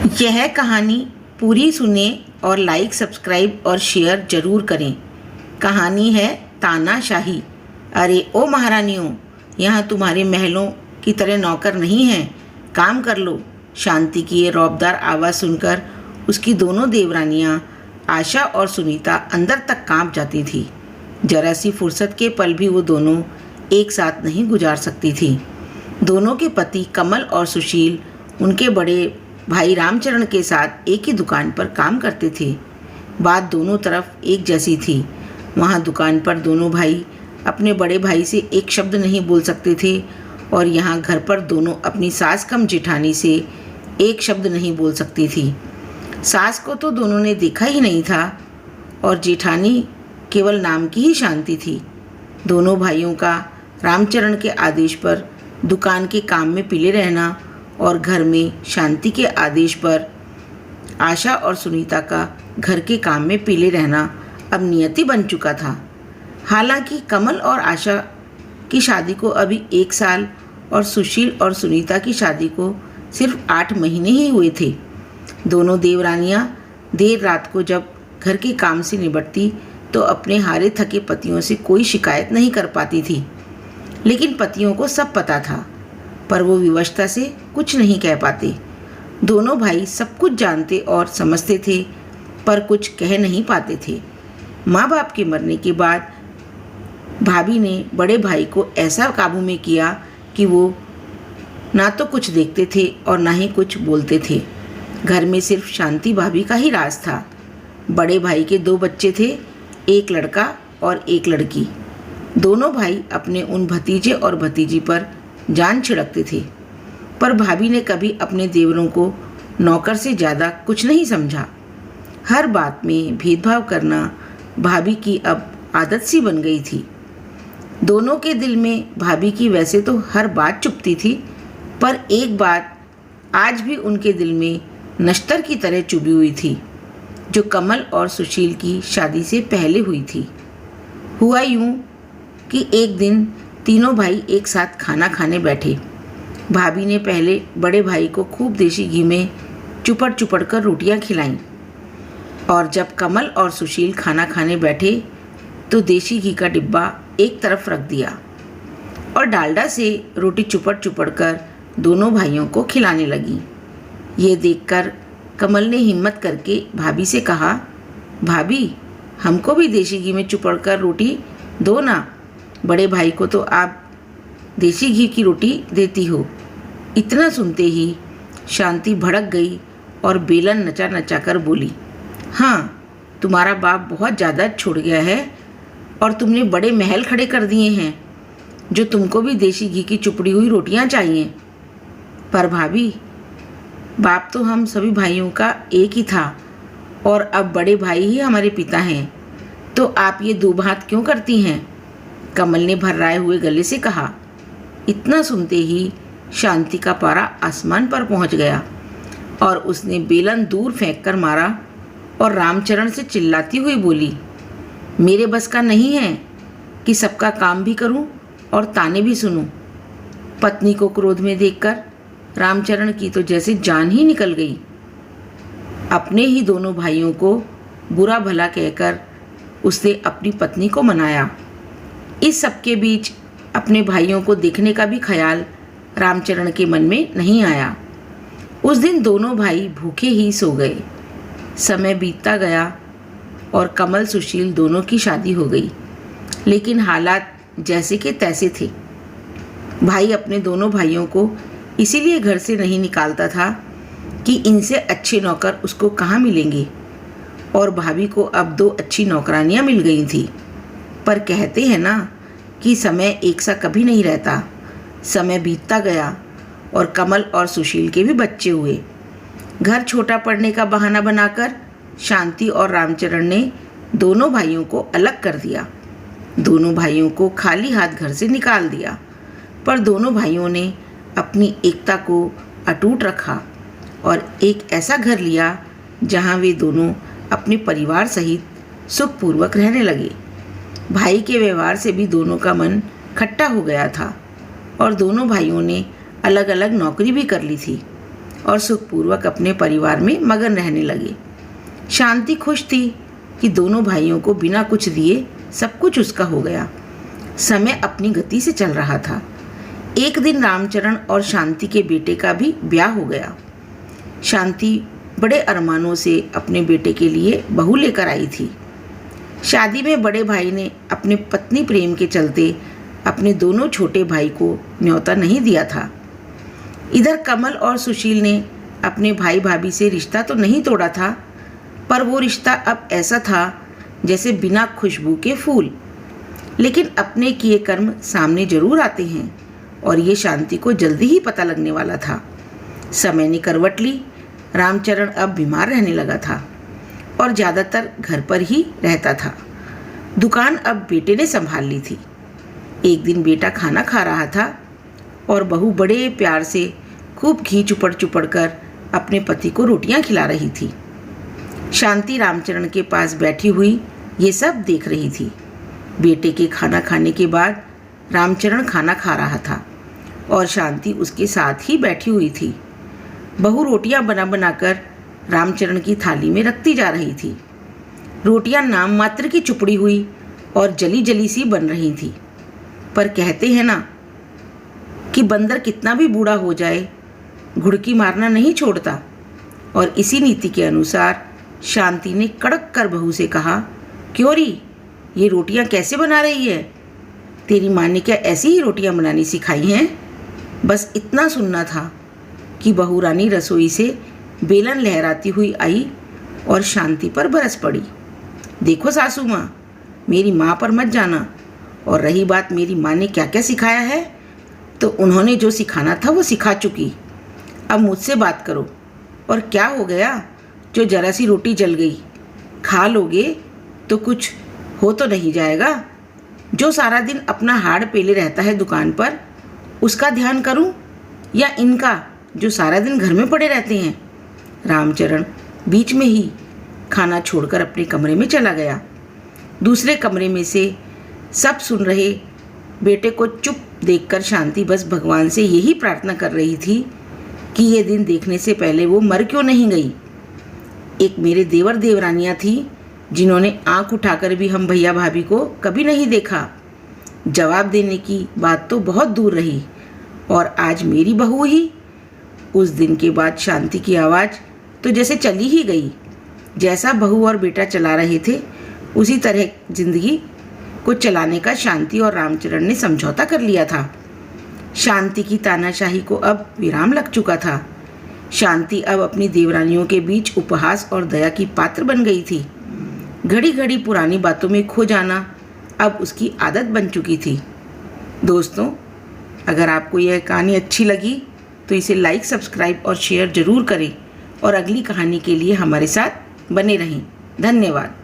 यह कहानी पूरी सुने और लाइक सब्सक्राइब और शेयर जरूर करें। कहानी है तानाशाही। अरे ओ महारानियों, यहाँ तुम्हारे महलों की तरह नौकर नहीं हैं, काम कर लो। शांति की ये रौबदार आवाज़ सुनकर उसकी दोनों देवरानियाँ आशा और सुनीता अंदर तक कांप जाती थी। जरा सी फुर्सत के पल भी वो दोनों एक साथ नहीं गुजार सकती थी। दोनों के पति कमल और सुशील उनके बड़े भाई रामचरण के साथ एक ही दुकान पर काम करते थे। बात दोनों तरफ एक जैसी थी। वहाँ दुकान पर दोनों भाई अपने बड़े भाई से एक शब्द नहीं बोल सकते थे और यहाँ घर पर दोनों अपनी सास कम जेठानी से एक शब्द नहीं बोल सकती थी। सास को तो दोनों ने देखा ही नहीं था और जेठानी केवल नाम की ही शांति थी। दोनों भाइयों का रामचरण के आदेश पर दुकान के काम में पीले रहना और घर में शांति के आदेश पर आशा और सुनीता का घर के काम में पीले रहना अब नियति बन चुका था। हालांकि कमल और आशा की शादी को अभी 1 साल और सुशील और सुनीता की शादी को सिर्फ 8 महीने ही हुए थे। दोनों देवरानियां देर रात को जब घर के काम से निपटती तो अपने हारे थके पतियों से कोई शिकायत नहीं कर पाती थी। लेकिन पतियों को सब पता था, पर वो विवशता से कुछ नहीं कह पाते। दोनों भाई सब कुछ जानते और समझते थे, पर कुछ कह नहीं पाते थे। माँ बाप के मरने के बाद भाभी ने बड़े भाई को ऐसा काबू में किया कि वो ना तो कुछ देखते थे और ना ही कुछ बोलते थे। घर में सिर्फ शांति भाभी का ही राज था। बड़े भाई के 2 बच्चे थे, एक लड़का और एक लड़की। दोनों भाई अपने उन भतीजे और भतीजी पर जान छिड़कते थे, पर भाभी ने कभी अपने देवरों को नौकर से ज़्यादा कुछ नहीं समझा। हर बात में भेदभाव करना भाभी की अब आदत सी बन गई थी। दोनों के दिल में भाभी की वैसे तो हर बात चुभती थी, पर एक बात आज भी उनके दिल में नश्तर की तरह चुभी हुई थी, जो कमल और सुशील की शादी से पहले हुई थी। हुआ यूं कि एक दिन तीनों भाई एक साथ खाना खाने बैठे। भाभी ने पहले बड़े भाई को खूब देसी घी में चुपड़ चुपड़ कर रोटियां खिलाईं और जब कमल और सुशील खाना खाने बैठे तो देसी घी का डिब्बा एक तरफ रख दिया और डालडा से रोटी चुपड़ चुपड़ कर दोनों भाइयों को खिलाने लगी। ये देखकर कमल ने हिम्मत करके भाभी से कहा, भाभी, हमको भी देसी घी में चुपड़ कर रोटी दो ना। बड़े भाई को तो आप देसी घी की रोटी देती हो। इतना सुनते ही शांति भड़क गई और बेलन नचा नचा कर बोली, हाँ, तुम्हारा बाप बहुत ज़्यादा छोड़ गया है और तुमने बड़े महल खड़े कर दिए हैं जो तुमको भी देसी घी की चुपड़ी हुई रोटियां चाहिए। पर भाभी, बाप तो हम सभी भाइयों का एक ही था और अब बड़े भाई ही हमारे पिता हैं, तो आप ये दुभात क्यों करती हैं? कमल ने भर्राए हुए गले से कहा। इतना सुनते ही शांति का पारा आसमान पर पहुंच गया और उसने बेलन दूर फेंक कर मारा और रामचरण से चिल्लाती हुई बोली, मेरे बस का नहीं है कि सबका काम भी करूं और ताने भी सुनूं। पत्नी को क्रोध में देखकर रामचरण की तो जैसे जान ही निकल गई। अपने ही दोनों भाइयों को बुरा भला कहकर उसने अपनी पत्नी को मनाया। इस सबके बीच अपने भाइयों को देखने का भी ख्याल रामचरण के मन में नहीं आया। उस दिन दोनों भाई भूखे ही सो गए। समय बीतता गया और कमल सुशील दोनों की शादी हो गई, लेकिन हालात जैसे के तैसे थे। भाई अपने दोनों भाइयों को इसीलिए घर से नहीं निकालता था कि इनसे अच्छे नौकर उसको कहाँ मिलेंगे, और भाभी को अब 2 अच्छी नौकरानियाँ मिल गई थी। पर कहते हैं ना कि समय एक सा कभी नहीं रहता। समय बीतता गया और कमल और सुशील के भी बच्चे हुए। घर छोटा पड़ने का बहाना बनाकर शांति और रामचरण ने दोनों भाइयों को अलग कर दिया। दोनों भाइयों को खाली हाथ घर से निकाल दिया, पर दोनों भाइयों ने अपनी एकता को अटूट रखा और एक ऐसा घर लिया जहां वे दोनों अपने परिवार सहित सुखपूर्वक रहने लगे। भाई के व्यवहार से भी दोनों का मन खट्टा हो गया था और दोनों भाइयों ने अलग अलग नौकरी भी कर ली थी। और सुखपूर्वक अपने परिवार में मगन रहने लगे। शांति खुश थी कि दोनों भाइयों को बिना कुछ दिए सब कुछ उसका हो गया। समय अपनी गति से चल रहा था। एक दिन रामचरण और शांति के बेटे का भी ब्याह हो गया। शांति बड़े अरमानों से अपने बेटे के लिए बहू लेकर आई थी। शादी में बड़े भाई ने अपने पत्नी प्रेम के चलते अपने दोनों छोटे भाई को न्योता नहीं दिया था। इधर कमल और सुशील ने अपने भाई भाभी से रिश्ता तो नहीं तोड़ा था, पर वो रिश्ता अब ऐसा था जैसे बिना खुशबू के फूल। लेकिन अपने किए कर्म सामने जरूर आते हैं और ये शांति को जल्दी ही पता लगने वाला था। समय ने करवट ली। रामचरण अब बीमार रहने लगा था और ज़्यादातर घर पर ही रहता था। दुकान अब बेटे ने संभाल ली थी। एक दिन बेटा खाना खा रहा था और बहू बड़े प्यार से खूब घी चुपड़ चुपड़ कर अपने पति को रोटियां खिला रही थी। शांति रामचरण के पास बैठी हुई ये सब देख रही थी। बेटे के खाना खाने के बाद रामचरण खाना खा रहा था और शांति उसके साथ ही बैठी हुई थी। बहू रोटियां बना बनाकर रामचरण की थाली में रखती जा रही थी। रोटियां नाम मात्र की चुपड़ी हुई और जली जली सी बन रही थी। पर कहते हैं ना कि बंदर कितना भी बूढ़ा हो जाए घुड़की मारना नहीं छोड़ता, और इसी नीति के अनुसार शांति ने कड़क कर बहू से कहा, क्यों री, ये रोटियां कैसे बना रही है? तेरी माँ ने क्या ऐसी ही रोटियां बनानी सिखाई हैं? बस इतना सुनना था कि बहू रानी रसोई से बेलन लहराती हुई आई और शांति पर बरस पड़ी। देखो सासू माँ, मेरी माँ पर मत जाना, और रही बात मेरी माँ ने क्या क्या सिखाया है, तो उन्होंने जो सिखाना था वो सिखा चुकी। अब मुझसे बात करो। और क्या हो गया जो जरा सी रोटी जल गई? खा लोगे तो कुछ हो तो नहीं जाएगा? जो सारा दिन अपना हाड़ पेले रहता है दुकान पर, उसका ध्यान करूं या इनका जो सारा दिन घर में पड़े रहते हैं? रामचरण बीच में ही खाना छोड़कर अपने कमरे में चला गया। दूसरे कमरे में से सब सुन रहे बेटे को चुप देखकर शांति बस भगवान से यही प्रार्थना कर रही थी कि ये दिन देखने से पहले वो मर क्यों नहीं गई। एक मेरे देवर देवरानियाँ थी जिन्होंने आंख उठाकर भी हम भैया भाभी को कभी नहीं देखा। जवाब देने की बात तो बहुत दूर रही, और आज मेरी बहू ही। उस दिन के बाद शांति की आवाज़ तो जैसे चली ही गई। जैसा बहू और बेटा चला रहे थे उसी तरह जिंदगी को चलाने का शांति और रामचरण ने समझौता कर लिया था। शांति की तानाशाही को अब विराम लग चुका था। शांति अब अपनी देवरानियों के बीच उपहास और दया की पात्र बन गई थी। घड़ी घड़ी पुरानी बातों में खो जाना अब उसकी आदत बन चुकी थी। दोस्तों, अगर आपको यह कहानी अच्छी लगी तो इसे लाइक, सब्सक्राइब और शेयर ज़रूर करें, और अगली कहानी के लिए हमारे साथ बने रहें। धन्यवाद।